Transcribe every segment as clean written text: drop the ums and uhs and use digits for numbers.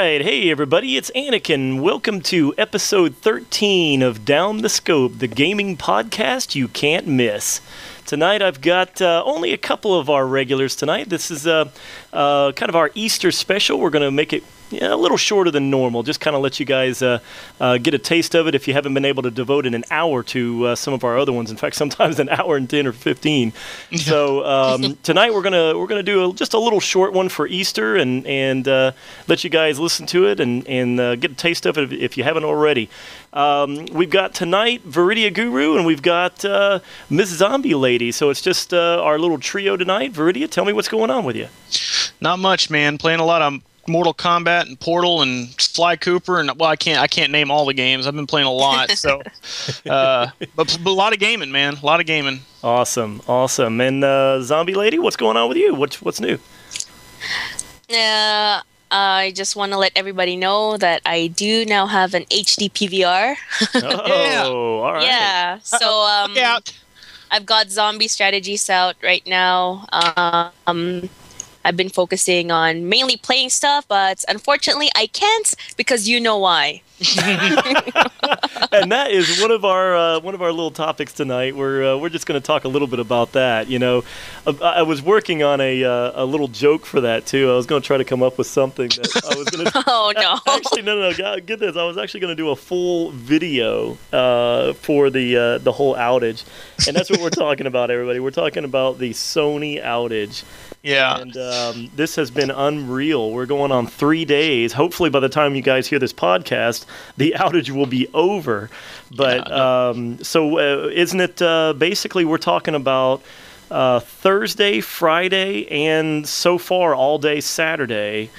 right. Hey, everybody. It's Anakin. Welcome to episode 13 of Down the Scope, the gaming podcast you can't miss. Tonight, I've got only a couple of our regulars tonight. This is kind of our Easter special. We're going to make it a little shorter than normal, just kind of let you guys get a taste of it if you haven't been able to devote an hour to some of our other ones. In fact, sometimes an hour and 10 or 15. So tonight we're gonna do just a little short one for Easter and let you guys listen to it and get a taste of it if you haven't already. We've got tonight Viridia Guru and we've got Miss Zombie Lady. So it's just our little trio tonight. Viridia, tell me what's going on with you. Not much, man. Playing a lot of Mortal Kombat and Portal and Sly Cooper and I can't name all the games. I've been playing a lot, so but a lot of gaming, man. A lot of gaming. Awesome. And Zombie Lady, what's going on with you? What's new? I just want to let everybody know that I do now have an HD PVR. Yeah. All right. Yeah. So I've got zombie strategies out right now. I've been focusing on mainly playing stuff, but unfortunately I can't because you know why. And that is one of our little topics tonight. We're just going to talk a little bit about that. You know, I was working on a little joke for that too. I was going to try to come up with something that I was going to. Oh no! Actually, no. God, get this. I was actually going to do a full video for the whole outage, and that's what we're talking about, everybody. We're talking about the Sony outage. Yeah. And this has been unreal. We're going on 3 days. Hopefully, by the time you guys hear this podcast, the outage will be over. But isn't it basically we're talking about Thursday, Friday, and so far all day Saturday.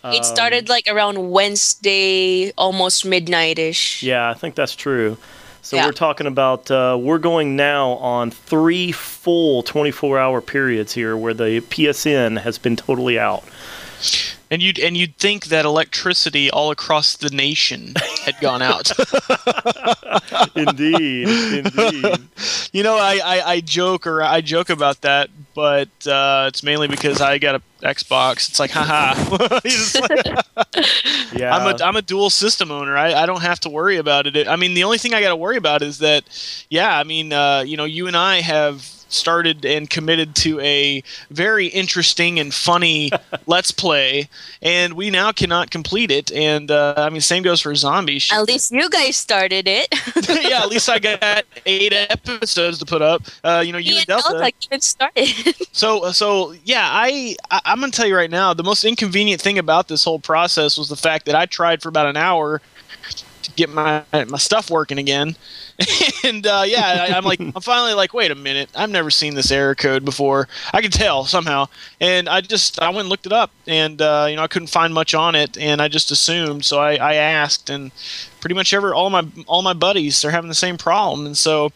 It started like around Wednesday, almost midnight-ish. Yeah, I think that's true. So we're talking about, we're going now on 3 full 24-hour periods here where the PSN has been totally out. And you'd think that electricity all across the nation had gone out. Indeed. You know, I joke about that, but it's mainly because I got an Xbox. It's like, haha. Yeah. I'm a dual system owner. I don't have to worry about it. I mean, the only thing I got to worry about is that, you know, you and I have started and committed to a very interesting and funny Let's Play, and we now cannot complete it. And I mean, same goes for Zombies. At least you guys started it. Yeah, at least I got 8 episodes to put up. You know, you and Delta. Like even started. So yeah, I'm gonna tell you right now, the most inconvenient thing about this whole process was the fact that I tried for about an hour to get my stuff working again. And I'm finally like, wait a minute, I've never seen this error code before. I could tell somehow, and I went and looked it up, and I couldn't find much on it, and I just assumed. So I asked, and pretty much all my buddies are having the same problem, and so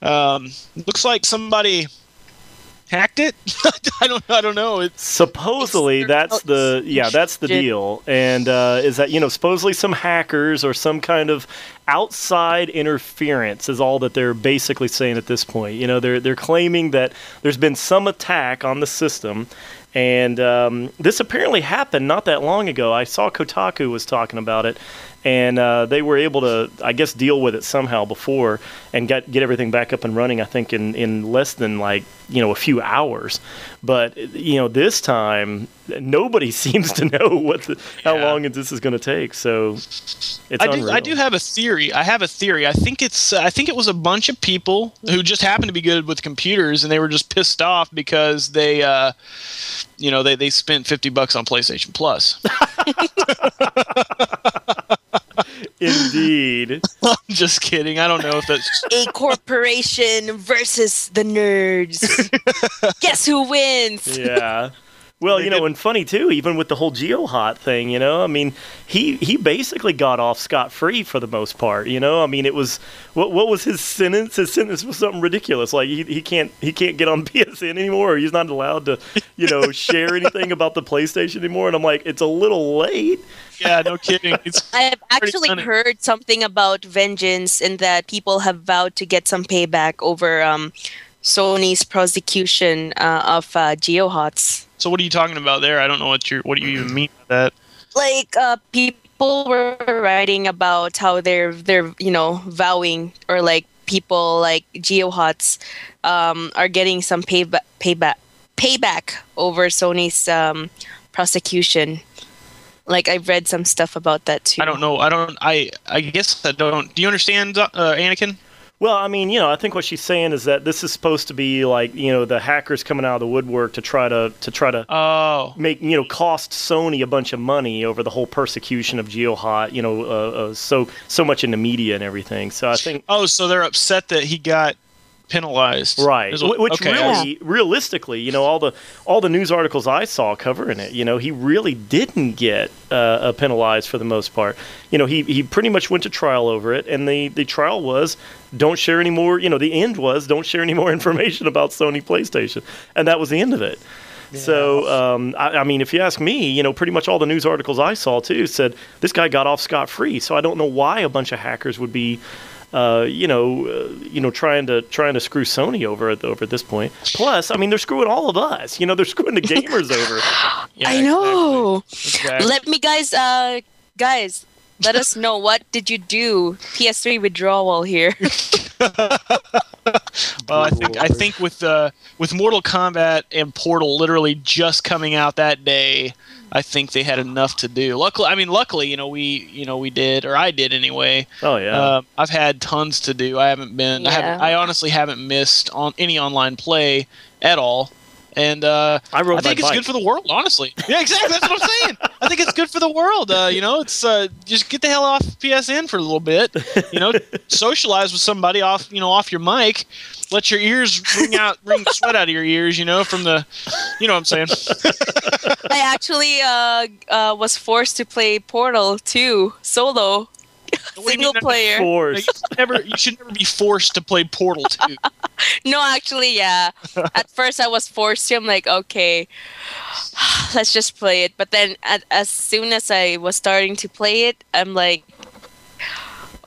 looks like somebody hacked it. I don't know. Supposedly that's the deal, and is that supposedly some hackers or some kind of outside interference is all that they're basically saying at this point. You know, they're claiming that there's been some attack on the system, and this apparently happened not that long ago. I saw Kotaku was talking about it, and they were able to, I guess, deal with it somehow before and get everything back up and running, I think, in less than a few hours. But this time nobody seems to know how long this is going to take. So it's unreal. I do have a theory. I think it was a bunch of people who just happened to be good with computers, and they were just pissed off because they they spent $50 on PlayStation Plus. Indeed. I'm just kidding. I don't know if that's a corporation versus the nerds. Guess who wins? Yeah. Well, and funny too, even with the whole GeoHot thing, I mean, he basically got off scot-free for the most part, I mean, it was, what was his sentence? His sentence was something ridiculous, like he can't get on PSN anymore, or he's not allowed to, share anything about the PlayStation anymore, and I'm like, it's a little late. Yeah, no kidding. I've actually heard something about vengeance and that people have vowed to get some payback over Sony's prosecution of GeoHots. So what are you talking about there? I don't know what you even mean by that. like people were writing about how they're vowing, or like people like GeoHots are getting some payback over Sony's prosecution. Like, I've read some stuff about that too. I don't know. I guess I don't. Do you understand, Anakin? Well, I mean, I think what she's saying is that this is supposed to be like, the hackers coming out of the woodwork to try to make, cost Sony a bunch of money over the whole persecution of GeoHot, so much in the media and everything. So I think. Oh, so they're upset that he got penalized, right? Which okay. Really, realistically, all the news articles I saw covering it, he really didn't get penalized for the most part. He pretty much went to trial over it, and the trial was don't share any more. The end was don't share any more information about Sony PlayStation, and that was the end of it. Yeah. So, I mean, if you ask me, pretty much all the news articles I saw too said this guy got off scot-free. So I don't know why a bunch of hackers would be trying to screw Sony over at this point. Plus, I mean, they're screwing all of us. They're screwing the gamers over. Yeah, I know. Exactly. Let me guys, let us know, what did you do? PS3 withdrawal here. Well, I think with Mortal Kombat and Portal literally just coming out that day, I think they had enough to do. Luckily, we did, or I did anyway. Oh yeah. I've had tons to do. I haven't been. Yeah. I honestly haven't missed on any online play at all. And I think it's good for the world, honestly. Yeah, exactly. That's what I'm saying. I think it's good for the world. It's just get the hell off PSN for a little bit. Socialize with somebody off your mic. Let your ears ring sweat out of your ears. From the, what I'm saying. I actually was forced to play Portal 2 solo. Single player. Forced. You should never be forced to play Portal 2. No, actually, yeah. At first, I was forced to. I'm like, okay, let's just play it. But then, as soon as I was starting to play it, I'm like,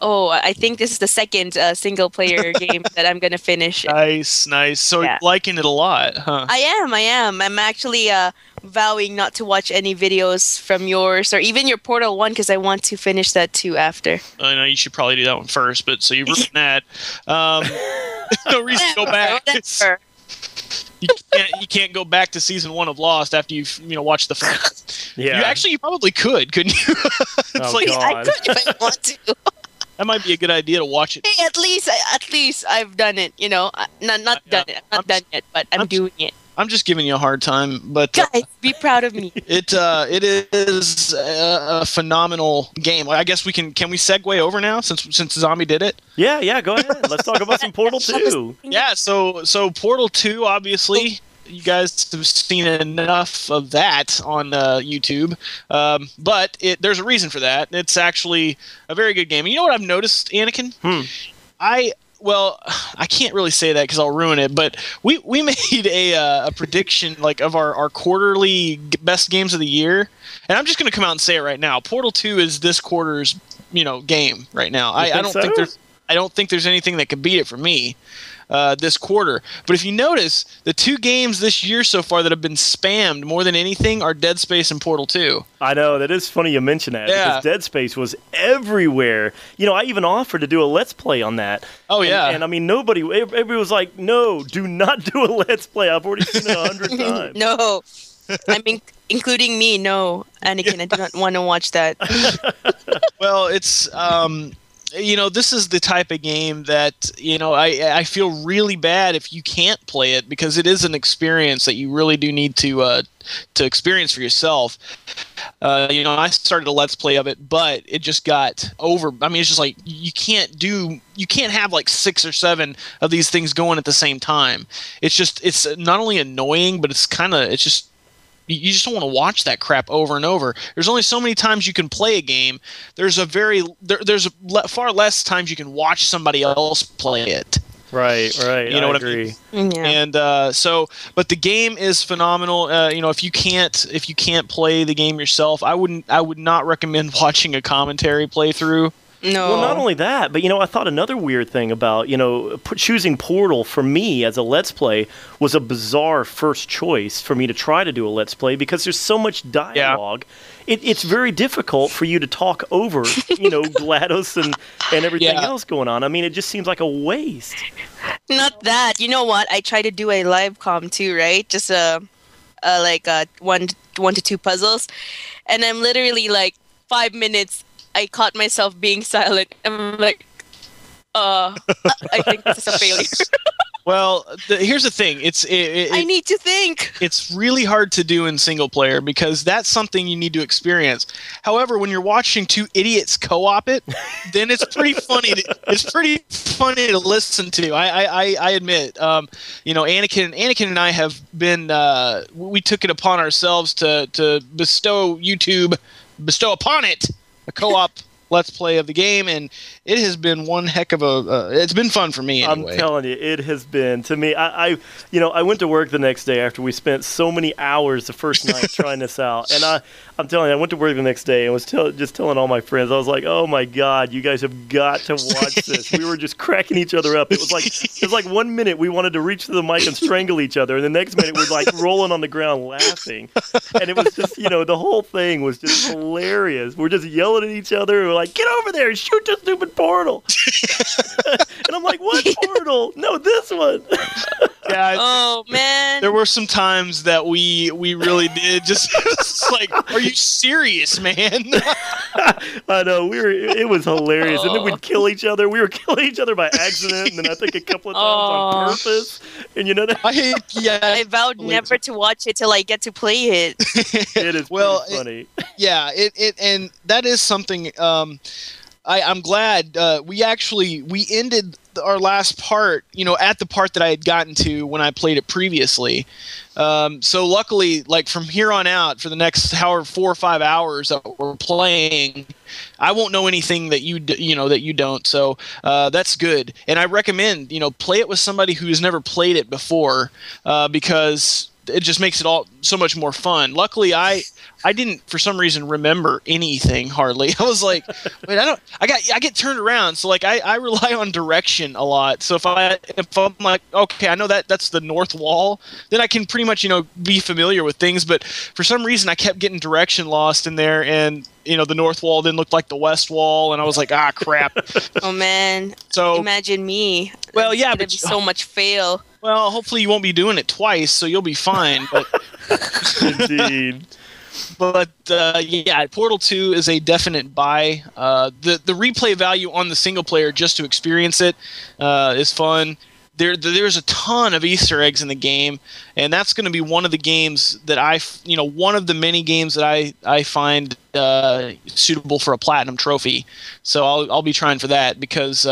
oh, I think this is the second single-player game that I'm gonna finish. Nice. So you're liking it a lot, huh? I am. I'm actually vowing not to watch any videos from yours or even your Portal 1 because I want to finish that too after. I know you should probably do that one first, but so you've ruined that. No reason to go back. You can't go back to season 1 of Lost after you've watched the first. Yeah. You probably could, couldn't you? I could if I want to. That might be a good idea to watch it. Hey, at least I've done it. Not done it. I'm not done yet, but I'm doing it. I'm just giving you a hard time, but guys, be proud of me. It is a phenomenal game. I guess we can we segue over now since Zombie did it? Yeah, go ahead. Let's talk about some Portal 2. Yeah, so Portal 2, obviously, you guys have seen enough of that on YouTube, but there's a reason for that. It's actually a very good game. And you know what I've noticed, Anakin? I can't really say that because I'll ruin it, but we made a prediction of our quarterly best games of the year, and I'm just going to come out and say it right now. Portal 2 is this quarter's game right now. I don't think there's anything that can beat it for me this quarter. But if you notice, the 2 games this year so far that have been spammed more than anything are Dead Space and Portal 2. I know, that is funny you mention that, because Dead Space was everywhere. I even offered to do a Let's Play on that. Oh, yeah. And I mean, everybody was like, no, do not do a Let's Play. I've already seen it 100 times. No. I mean, including me, no. Anakin, I do not want to watch that. Well, it's... this is the type of game that, I feel really bad if you can't play it because it is an experience that you really do need to experience for yourself. I started a Let's Play of it, but it just got over. I mean, it's just like you can't have like 6 or 7 of these things going at the same time. It's not only annoying, but you just don't want to watch that crap over and over. There's only so many times you can play a game. There's far less times you can watch somebody else play it. Right. You know what I agree. Yeah. And but the game is phenomenal. If you can't play the game yourself, I would not recommend watching a commentary playthrough. No. Well, not only that, but I thought another weird thing about choosing Portal for me as a Let's Play was a bizarre first choice for me to try to do a Let's Play because there's so much dialogue. Yeah. It's very difficult for you to talk over GLaDOS and everything else going on. I mean, it just seems like a waste. Not that. You know what? I tried to do a live com too, right? Just like one to two puzzles, and I'm literally like 5 minutes. I caught myself being silent. I'm like, I think this is a failure. Well, here's the thing. I need to think. It's really hard to do in single player because that's something you need to experience. However, when you're watching two idiots co-op it, then it's pretty funny. It's pretty funny to listen to. I admit. Anakin and I have been. We took it upon ourselves to bestow upon it a co-op Let's Play of the game, and it has been one heck of a. It's been fun for me. Anyway. I'm telling you, it has been to me. I went to work the next day after we spent so many hours the first night trying this out, and I'm telling you, I went to work the next day and was just telling all my friends. I was like, "Oh my God, you guys have got to watch this." We were just cracking each other up. It was like 1 minute we wanted to reach to the mic and strangle each other, and the next minute we're like rolling on the ground laughing, and it was just the whole thing was just hilarious. We're just yelling at each other. We're like, "Get over there and shoot the stupid portal!" And I'm like, "What portal? No, this one." Yeah. Oh man. There were some times that we really did just like, "Are you serious, man?" I know it was hilarious, and then we'd kill each other. We were killing each other by accident, and then I think a couple of times on purpose. And I vowed never to watch it till I get to play it. It is pretty funny. And that is something. I'm glad we ended our last part, at the part that I had gotten to when I played it previously. So luckily, like from here on out, for the next 4 or 5 hours that we're playing, I won't know anything that you don't. So that's good, and I recommend play it with somebody who's never played it before because it just makes it all so much more fun. Luckily, I didn't for some reason remember anything hardly. I was like, wait, I get turned around. So like I rely on direction a lot. So if I'm like, okay, I know that's the north wall, then I can pretty much be familiar with things. But for some reason, I kept getting direction lost in there, and the north wall then looked like the west wall, and I was like, crap. Oh man. So imagine me. Well, yeah, but so much fail. Well, hopefully you won't be doing it twice, so you'll be fine. But indeed. But Portal 2 is a definite buy. The replay value on the single player just to experience it is fun. There's a ton of Easter eggs in the game, and that's going to be one of the games that one of the many games that I find suitable for a platinum trophy. So I'll be trying for that because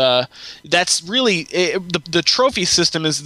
that's really the trophy system is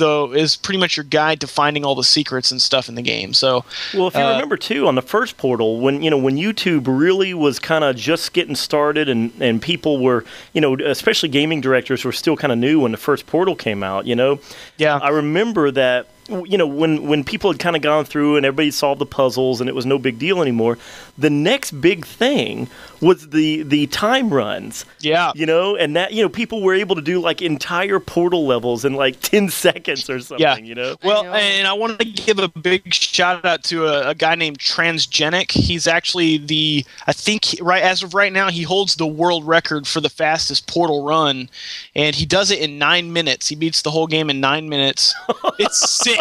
pretty much your guide to finding all the secrets and stuff in the game. So well, if you remember too, on the first Portal, when YouTube really was kind of just getting started, and people were especially gaming directors were still kind of new when the first Portal came out. Yeah, I remember that. When people had kind of gone through and everybody solved the puzzles and it was no big deal anymore, the next big thing was the time runs. Yeah. And that, people were able to do like entire Portal levels in like 10 seconds or something, Well, and I want to give a big shout out to a guy named Transgenic. He's actually as of right now, he holds the world record for the fastest Portal run, and he does it in 9 minutes. He beats the whole game in 9 minutes. It's sick.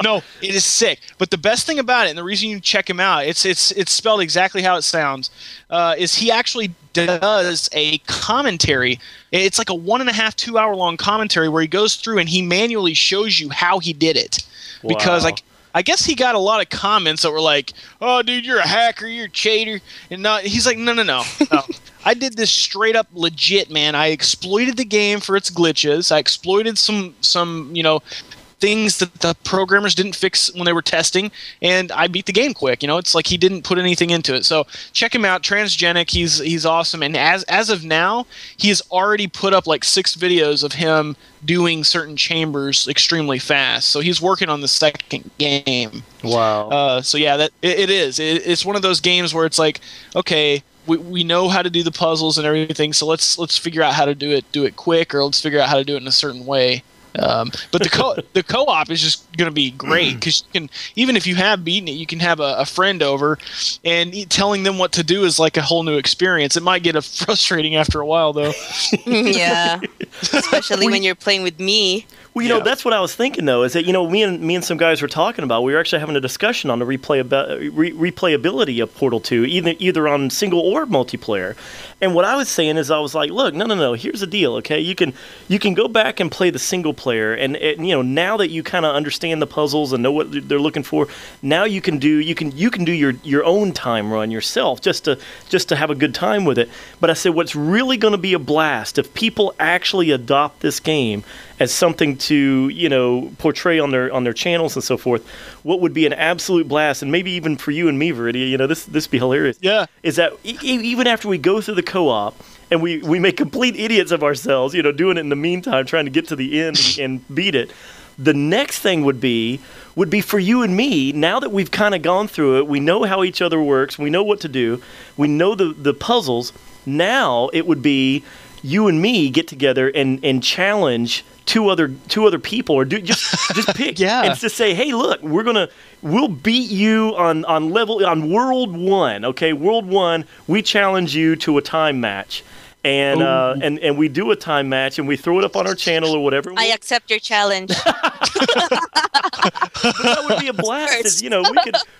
No, it is sick. But the best thing about it, and the reason you check him out, it's spelled exactly how it sounds, is he actually does a commentary. It's like a 1.5, 2 hour long commentary where he goes through and he manually shows you how he did it. Wow. Because I guess he got a lot of comments that were like, "Oh, dude, you're a hacker, you're a cheater," and he's like, no. I did this straight up legit, man. I exploited the game for its glitches. I exploited some things that the programmers didn't fix when they were testing, and I beat the game quick. It's like he didn't put anything into it. So check him out, Transgenic. He's awesome, and as of now, he has already put up like 6 videos of him doing certain chambers extremely fast. So he's working on the second game. Wow. So yeah, that it is. It's one of those games where it's like, okay, we know how to do the puzzles and everything, so let's figure out how to do it quick, or let's figure out how to do it in a certain way. But the co-op is just going to be great, because you can, even if you have beaten it, you can have a friend over, and telling them what to do is like a whole new experience. It might get frustrating after a while, though. Yeah, especially when you're playing with me. Well, you know, that's what I was thinking, though, is that, you know, me and some guys were talking about, we were actually having a discussion on the replayability of Portal 2, either on single or multiplayer. And what I was saying is, I was like, look, no, here's the deal, okay? You can go back and play the single player, and you know, now that you kind of understand the puzzles and know what they're looking for, now you can do your own time run yourself, just to have a good time with it. But I said, what's really going to be a blast if people actually adopt this game as something to, you know, portray on their channels and so forth. What would be an absolute blast, and maybe even for you and me, Veridia, you know, this be hilarious. Yeah. Is that even after we go through the co-op and we make complete idiots of ourselves, you know, doing it in the meantime, trying to get to the end and beat it. The next thing would be for you and me, now that we've kind of gone through it, we know how each other works, we know what to do, we know the puzzles. Now it would be you and me get together and challenge two other people, or just pick and just say, hey, look, we'll beat you on World 1, okay? World 1, we challenge you to a time match. And we do a time match, and we throw it up on our channel or whatever. I accept your challenge. But that would be a blast. Is, you know,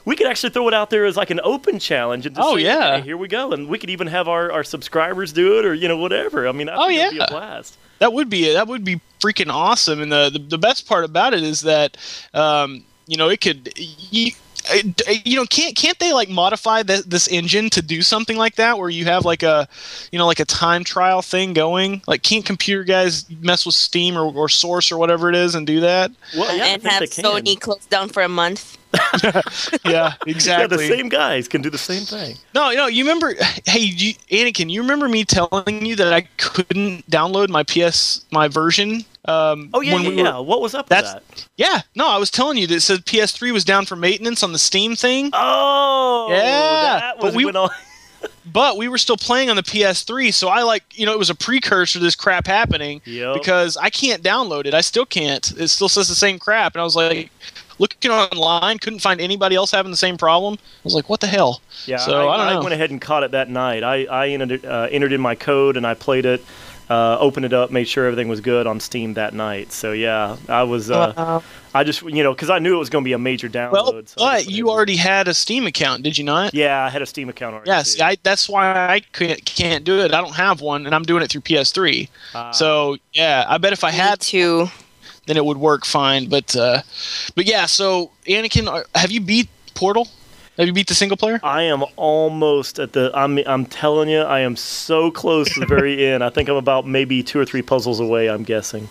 we could actually throw it out there as like an open challenge, and just say, hey, here we go. And we could even have our subscribers do it, or, you know, whatever. I mean, I think it'd be a blast. That would be freaking awesome. And the best part about it is that you know, it could. You know, can't they like modify this engine to do something like that, where you have like a, you know, like a time trial thing going? Like, can't computer guys mess with Steam or Source or whatever it is and do that? Well, yeah, and have Sony closed down for a month. Yeah, exactly. Yeah, the same guys can do the same thing. No, you remember? Hey, Anakin, you remember me telling you that I couldn't download my version? Yeah. What was up with that? Yeah, no, I was telling you that it said PS3 was down for maintenance on the Steam thing. Oh, yeah, that was went on. But we were still playing on the PS3, so I it was a precursor to this crap happening, because I can't download it. I still can't. It still says the same crap, and I was like, looking online, couldn't find anybody else having the same problem. I was like, what the hell? Yeah, so I don't know. I went ahead and caught it that night. I entered in my code, and I played it. Opened it up, made sure everything was good on Steam that night. So yeah, I was. I just, you know, because I knew it was going to be a major download. Well, so but you already had a Steam account, did you not? Yeah, I had a Steam account already. Yes, that's why I can't do it. I don't have one, and I'm doing it through PS3. So yeah, I bet if I had to, then it would work fine. But yeah. So Anakin, have you beat Portal? Have you beat the single player? I am almost at the. I'm telling you, I am so close to the very end. I think I'm about maybe 2 or 3 puzzles away, I'm guessing.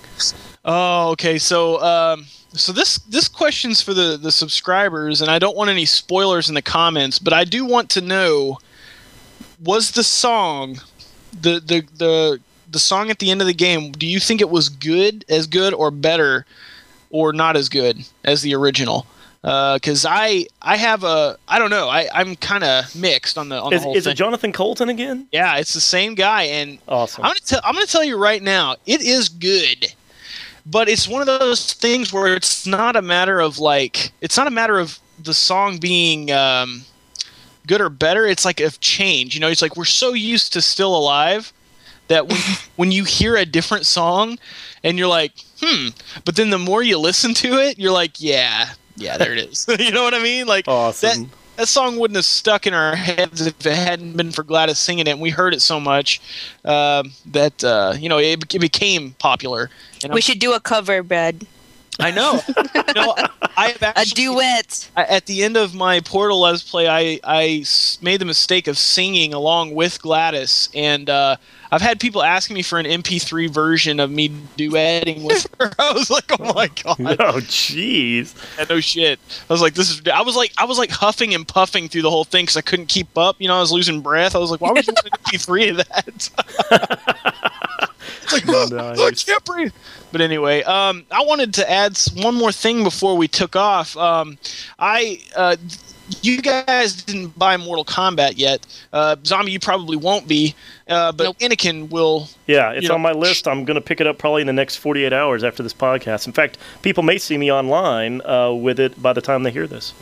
Oh, okay. So this question's for the subscribers, and I don't want any spoilers in the comments, but I do want to know: was the song, the song at the end of the game? Do you think it was as good or better, or not as good as the original? Because I don't know. I'm kind of mixed on the whole thing. Is it Jonathan Colton again? Yeah, it's the same guy, and awesome. I'm gonna tell you right now, it is good, but it's one of those things where it's not a matter of the song being good or better. It's like a change. You know, it's like we're so used to Still Alive that when you hear a different song, and you're like, but then the more you listen to it, you're like, yeah, there it is. You know what I mean? Like, awesome. That song wouldn't have stuck in our heads if it hadn't been for Gladys singing it, and we heard it so much that you know, it became popular. And we should do a cover, Brad. I know. I have actually, a duet. At the end of my Portal Let's Play, I made the mistake of singing along with Gladys, and I've had people asking me for an MP3 version of me duetting with her. I was like, oh my god. Oh jeez. Yeah, no shit. I was like, I was like huffing and puffing through the whole thing because I couldn't keep up. You know, I was losing breath. I was like, why would you want an MP3 of that? It's like, I can't breathe. But anyway, I wanted to add one more thing before we took off. you guys didn't buy Mortal Kombat yet. Zombie, you probably won't be, but Nope. Anakin will. Yeah, it's on my list. I'm going to pick it up probably in the next 48 hours after this podcast. In fact, people may see me online with it by the time they hear this.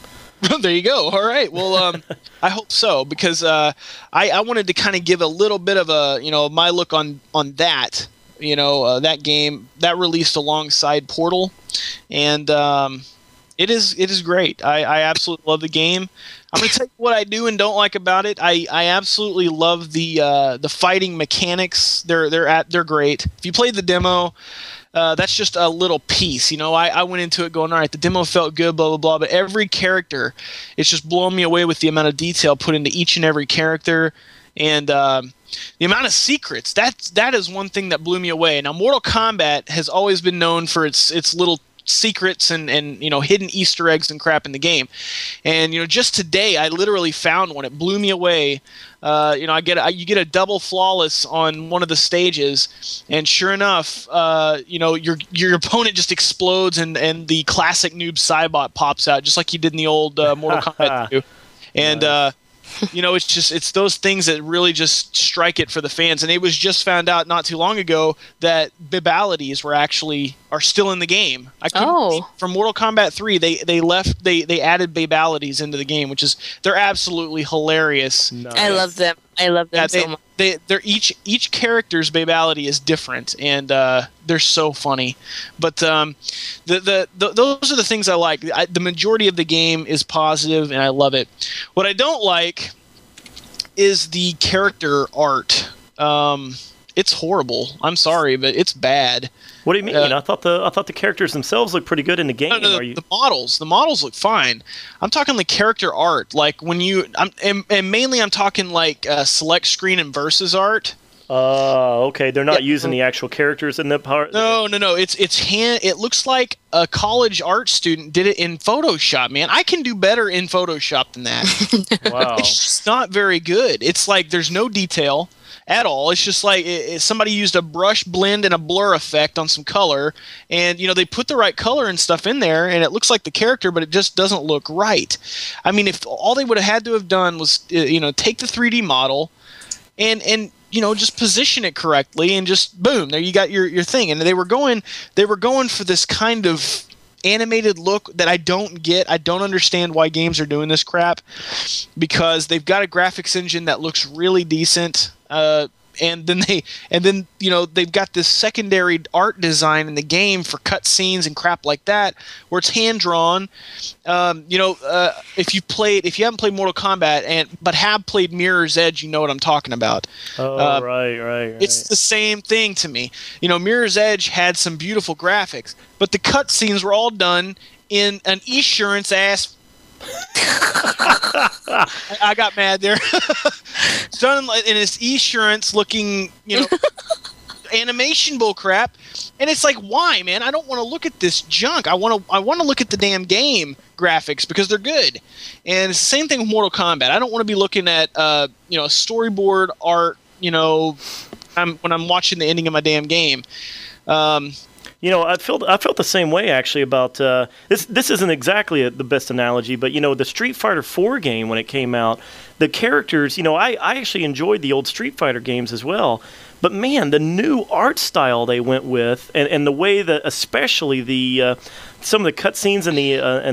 There you go. All right. Well, I hope so, because I wanted to kind of give a little bit of a, my look on that, that game that released alongside Portal, and it is great. I absolutely love the game. I'm going to tell you what I do and don't like about it. I absolutely love the fighting mechanics. They're great. If you played the demo, that's just a little piece. I went into it going, all right, the demo felt good, blah, blah, blah, but every character, it's just blowing me away with the amount of detail put into each and every character, and the amount of secrets. That is one thing that blew me away. Now, Mortal Kombat has always been known for its little secrets and hidden Easter eggs and crap in the game, and just today I literally found one. It blew me away. You get a double flawless on one of the stages, and sure enough, your opponent just explodes, and the classic noob Cybot pops out just like he did in the old Mortal Kombat 2. And it's those things that really just strike it for the fans. And it was just found out not too long ago that bibalities are still in the game. From Mortal Kombat 3, they added bibalities into the game, they're absolutely hilarious. Nice. I love them. So much. They're each character's babality is different, and they're so funny. But those are the things I like. The majority of the game is positive, and I love it. What I don't like is the character art. It's horrible. I'm sorry, but it's bad. What do you mean? I thought the characters themselves look pretty good in the game. No, the models look fine. I'm talking the character art, like when and mainly I'm talking like select screen and versus art. Okay. They're not using the actual characters in that part. No. It looks like a college art student did it in Photoshop. Man, I can do better in Photoshop than that. Wow. It's just not very good. It's like there's no detail at all. It's just like somebody used a brush blend and a blur effect on some color, and they put the right color and stuff in there, and it looks like the character, but it just doesn't look right. I mean, if all they would have had to have done was take the 3D model and just position it correctly, and just boom, there you got your thing. And they were going for this kind of animated look that I don't get. I don't understand why games are doing this crap, because they've got a graphics engine that looks really decent, and then they've got this secondary art design in the game for cutscenes and crap like that, where it's hand drawn. If you haven't played Mortal Kombat but have played Mirror's Edge, you know what I'm talking about. Right. It's the same thing to me. Mirror's Edge had some beautiful graphics, but the cutscenes were all done in an Esurance ass. I got mad there. It's done in this Esurance looking, animation bull crap, and it's like, why, man? I don't want to look at this junk. I want to look at the damn game graphics, because they're good. And it's the same thing with Mortal Kombat. I don't want to be looking at storyboard art, when I'm watching the ending of my damn game. I felt the same way actually about this. This isn't exactly the best analogy, but the Street Fighter 4 game when it came out, the characters. I actually enjoyed the old Street Fighter games as well. But man, the new art style they went with, and the way that, especially the some of the cutscenes and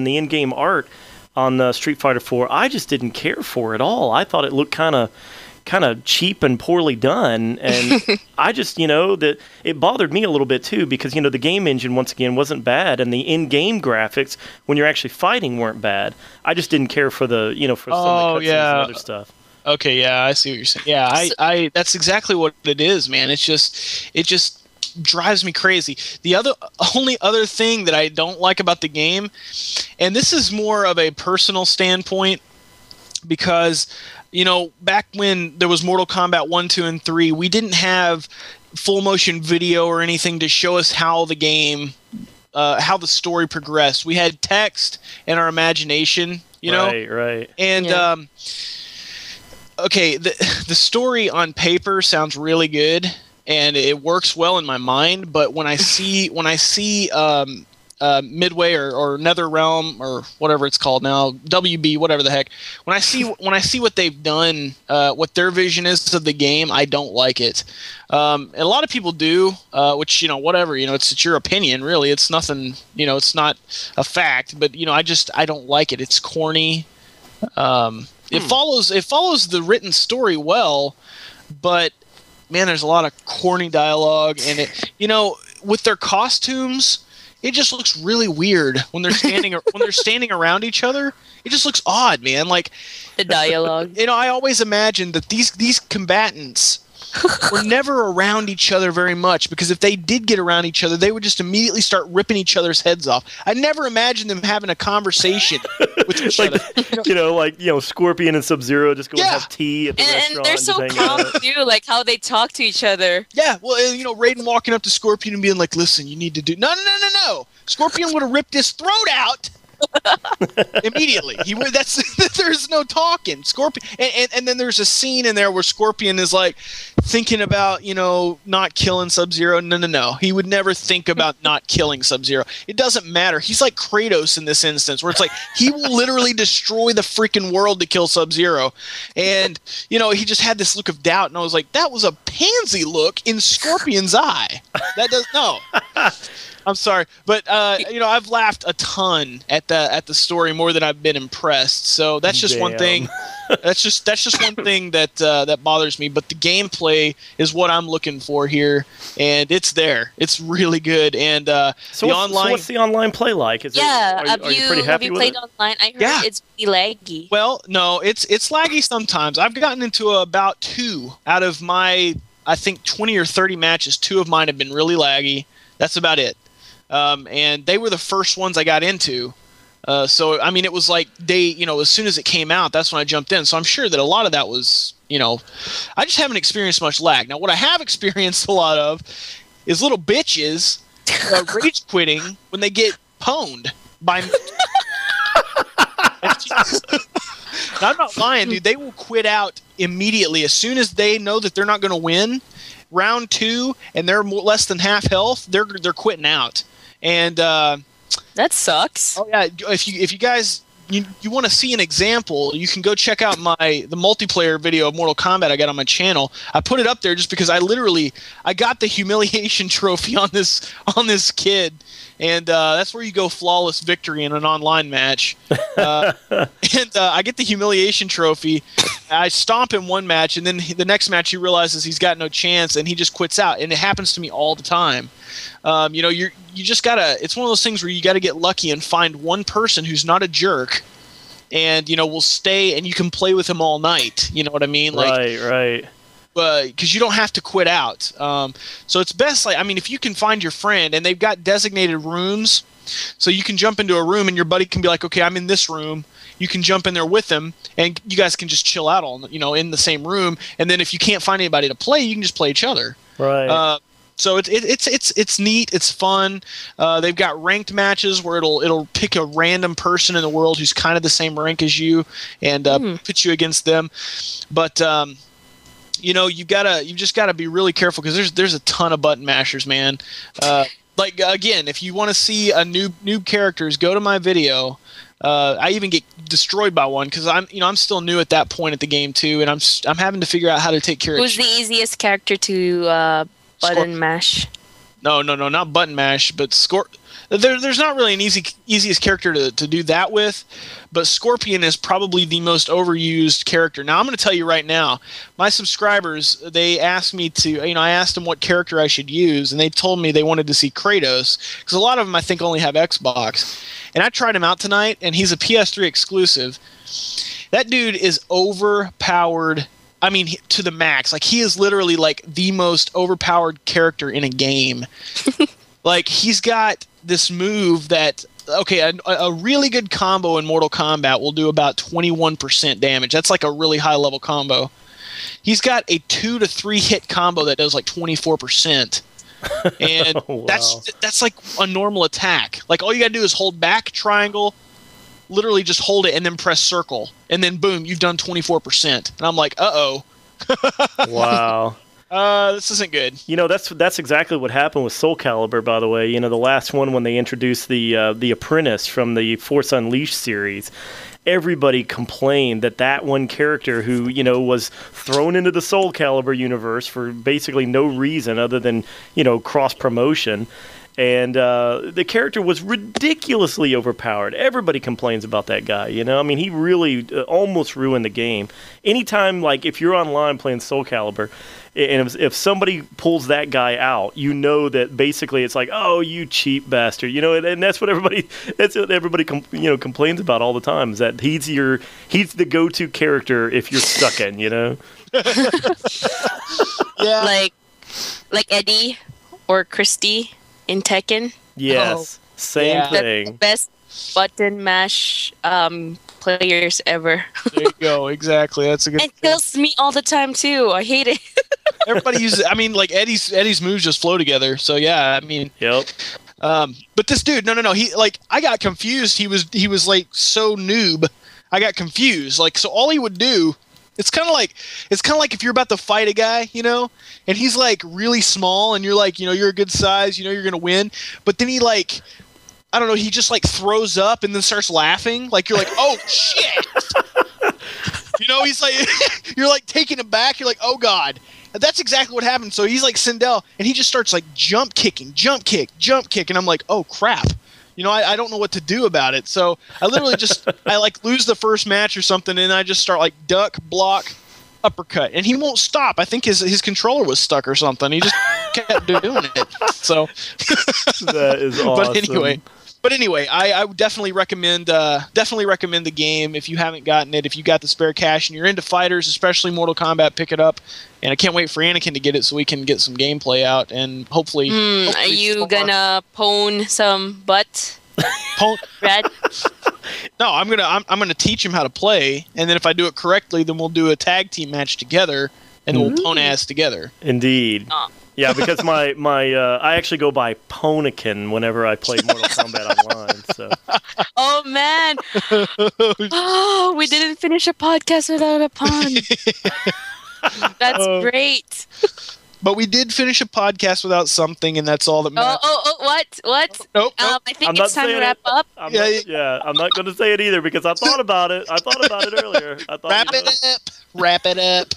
the in-game art on Street Fighter 4, I just didn't care for at all. I thought it looked kind of cheap and poorly done, and I just that it bothered me a little bit too, because the game engine once again wasn't bad, and the in-game graphics when you're actually fighting weren't bad. I just didn't care for the for some of the cutscenes and other stuff. Okay, yeah, I see what you're saying. Yeah, I that's exactly what it is, man. It just drives me crazy. The only other thing that I don't like about the game, and this is more of a personal standpoint, because back when there was Mortal Kombat 1, 2, and 3, we didn't have full motion video or anything to show us how the game, how the story progressed. We had text and our imagination, Right. And okay, the story on paper sounds really good, and it works well in my mind. But when I see Midway or NetherRealm or whatever it's called now, WB, whatever the heck. When I see what they've done, what their vision is of the game, I don't like it. And a lot of people do, which whatever, it's your opinion, really. It's nothing, it's not a fact, but I don't like it. It's corny. It follows the written story well, but man, there's a lot of corny dialogue, and with their costumes, it just looks really weird when they're standing around each other. It just looks odd, man. Like the dialogue. I always imagined that these combatants were never around each other very much, because if they did get around each other, they would just immediately start ripping each other's heads off. I never imagined them having a conversation with each other. Scorpion and Sub-Zero just go and have tea at the restaurant. And they're so calm too, like how they talk to each other. Yeah, well, Raiden walking up to Scorpion and being like, "Listen, you need to do no." Scorpion would have ripped his throat out immediately. There's no talking. Scorpion, and then there's a scene in there where Scorpion is like thinking about not killing Sub-Zero. No. He would never think about not killing Sub-Zero. It doesn't matter. He's like Kratos in this instance, where it's like he will literally destroy the freaking world to kill Sub-Zero. And he just had this look of doubt, and I was like, that was a pansy look in Scorpion's eye. That does no. I'm sorry, but I've laughed a ton at the story, more than I've been impressed. So that's just one thing. That's just one thing that bothers me. But the gameplay is what I'm looking for here, and it's there. It's really good. And so what's the online play like? Are you pretty happy with it? Have you played online? I heard it's really laggy. Well, no, it's laggy sometimes. I've gotten into about 2 out of my, I think, 20 or 30 matches. 2 of mine have been really laggy. That's about it. And they were the first ones I got into. So, I mean, it was like as soon as it came out, that's when I jumped in. So I'm sure that a lot of that was, I just haven't experienced much lag. Now, what I have experienced a lot of is little bitches rage quitting when they get pwned by me. Now, I'm not lying, dude. They will quit out immediately as soon as they know that they're not going to win. Round 2, and they're less than half health. They're quitting out. And that sucks. Oh yeah, if you guys you want to see an example, you can go check out the multiplayer video of Mortal Kombat I got on my channel. I put it up there just because I got the humiliation trophy on this kid, and that's where you go flawless victory in an online match. And I get the humiliation trophy. I stomp him one match, and then the next match he realizes he's got no chance, and he just quits out. And it happens to me all the time. You just gotta. It's one of those things where you gotta get lucky and find one person who's not a jerk, and will stay, and you can play with him all night. You know what I mean? Right. Because you don't have to quit out. So it's best, if you can find your friend, and they've got designated rooms, so you can jump into a room, and your buddy can be like, okay, I'm in this room. You can jump in there with them, and you guys can just chill out in the same room. And then if you can't find anybody to play, you can just play each other. Right. So it's neat. It's fun. They've got ranked matches where it'll pick a random person in the world who's kind of the same rank as you, and put you against them. But you've just gotta be really careful, because there's a ton of button mashers, man. Again, if you want to see a noob characters, go to my video. I even get destroyed by one because I'm still new at that point at the game too, and I'm having to figure out how to take care of. Who's the easiest character to button mash? No, not button mash, but There's not really an easiest character to do that with, but Scorpion is probably the most overused character. Now, I'm going to tell you right now, my subscribers, they asked me to, I asked them what character I should use, and they told me they wanted to see Kratos, because a lot of them, I think, only have Xbox. And I tried him out tonight, and he's a PS3 exclusive. That dude is overpowered, to the max. Like, he is literally, the most overpowered character in a game. He's got this move that, a really good combo in Mortal Kombat will do about 21% damage. That's a really high level combo. He's got a 2 to 3 hit combo that does 24%. And wow. that's a normal attack. All you gotta do is hold back triangle, literally just hold it and then press circle, and then boom, you've done 24%. And I'm like, uh-oh. Wow. This isn't good. That's exactly what happened with Soul Calibur, by the way. The last one when they introduced the Apprentice from the Force Unleashed series. Everybody complained that one character who, was thrown into the Soul Calibur universe for basically no reason other than, cross promotion. And the character was ridiculously overpowered. Everybody complains about that guy, he really almost ruined the game. Anytime, if you're online playing Soul Calibur, and if somebody pulls that guy out, that basically it's like, oh, you cheap bastard, and that's what everybody complains about all the time, is that he's the go-to character if you're stuck in, Yeah. Like Eddie or Christy in Tekken. Yes, same thing. The best button mash players ever. There you go. Exactly. That's a good. It kills me all the time too. I hate it. Everybody uses. Eddie's moves just flow together. So yeah, Yep. But this dude, no. He I got confused. He was so noob. I got confused. So all he would do. It's kind of like if you're about to fight a guy, and he's really small, and you're you're a good size, you're gonna win, but then he I don't know, he just throws up and then starts laughing, you're oh shit, he's you're taken aback, you're oh god, that's exactly what happened. So he's Sindel, and he just starts jump kick, and I'm oh crap. I don't know what to do about it. So I literally just, I lose the first match or something, and I just start duck, block, uppercut. And he won't stop. I think his controller was stuck or something. He just kept doing it. So that is awesome. But anyway, I would definitely recommend the game if you haven't gotten it. If you got the spare cash and you're into fighters, especially Mortal Kombat, pick it up. And I can't wait for Anakin to get it so we can get some gameplay out and hopefully. Are you gonna pwn some butt? Brad? No, I'm gonna teach him how to play, and then if I do it correctly, then we'll do a tag team match together, and then we'll pwn ass together. Indeed. Yeah, because my I actually go by Ponikin whenever I play Mortal Kombat Online. So. Oh man! Oh, we didn't finish a podcast without a pun. That's great. But we did finish a podcast without something, and that's all that matters. What? Nope. I think it's time to wrap up. I'm not going to say it either because I thought about it. earlier. Wrap it up.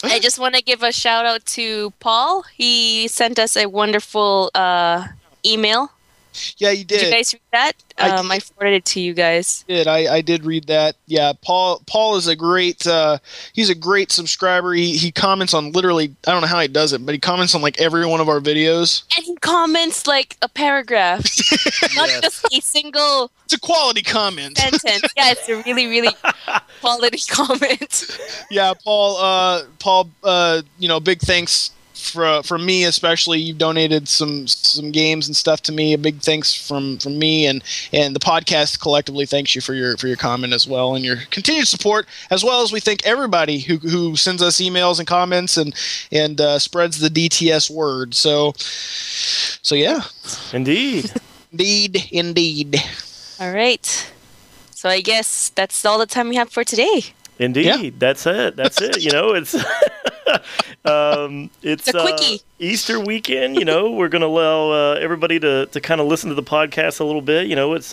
I just want to give a shout out to Paul. He sent us a wonderful email. Yeah, you did. Did you guys read that? I forwarded it to you guys. I did read that. Yeah, Paul is a great he's a great subscriber. He comments on literally, I don't know how he does it, but he comments on every one of our videos. And he comments a paragraph. Not just a single It's a quality comment. Sentence. Yeah, it's a really, really quality comment. Yeah, Paul, big thanks from me especially. You've donated some games and stuff to me. A big thanks from me and the podcast collectively thanks you for your comment as well and your continued support, as well as we thank everybody who sends us emails and comments and spreads the DTS word. So yeah. Indeed. Indeed. All right. So I guess that's all the time we have for today. Indeed, yeah. That's it. It's it's a quickie. Easter weekend. We're going to allow everybody to kind of listen to the podcast a little bit. It's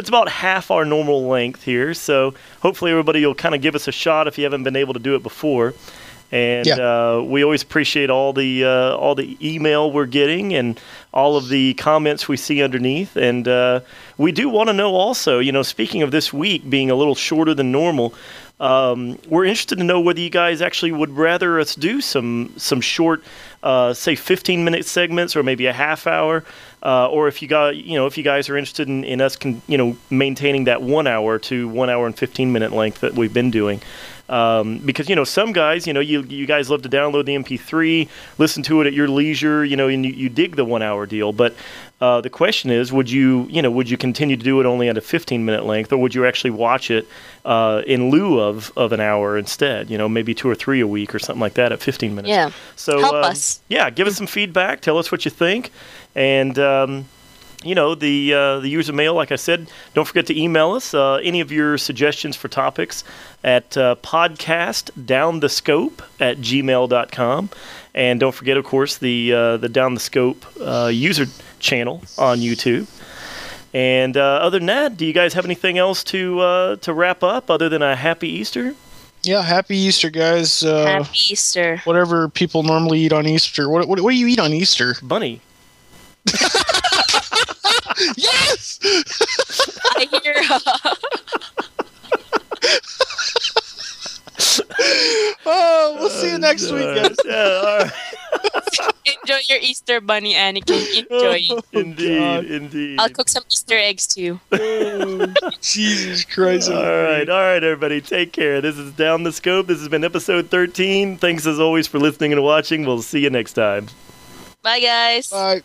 about half our normal length here, so hopefully everybody will kind of give us a shot if you haven't been able to do it before. And we always appreciate all the email we're getting and all of the comments we see underneath. And we do want to know also, speaking of this week being a little shorter than normal, we're interested to know whether you guys actually would rather us do some short, say 15-minute segments or maybe a half hour, or if you guys are interested in us, maintaining that 1 hour to 1 hour and 15-minute length that we've been doing. Because some guys, you guys love to download the MP3, listen to it at your leisure, and you dig the 1 hour deal. But the question is, would you continue to do it only at a 15-minute length, or would you actually watch it in lieu of an hour instead? Maybe 2 or 3 a week or something like that at 15 minutes. Yeah. So help us. Yeah, give us some feedback. Tell us what you think, and the user mail, like I said, don't forget to email us any of your suggestions for topics at podcastdownthescope@gmail.com. And don't forget, of course, the Down the Scope user channel on YouTube. And other than that, do you guys have anything else to wrap up other than a happy Easter? Yeah, happy Easter, guys. Happy Easter. Whatever people normally eat on Easter. What do you eat on Easter? Bunny. Yes! I hear. Oh, we'll see you next week, guys. Yeah, all right. Enjoy your Easter bunny, Anakin. Enjoy. Indeed. I'll cook some Easter eggs too. Oh, Jesus Christ. All right, everybody. Take care. This is Down the Scope. This has been episode 13. Thanks as always for listening and watching. We'll see you next time. Bye, guys. Bye.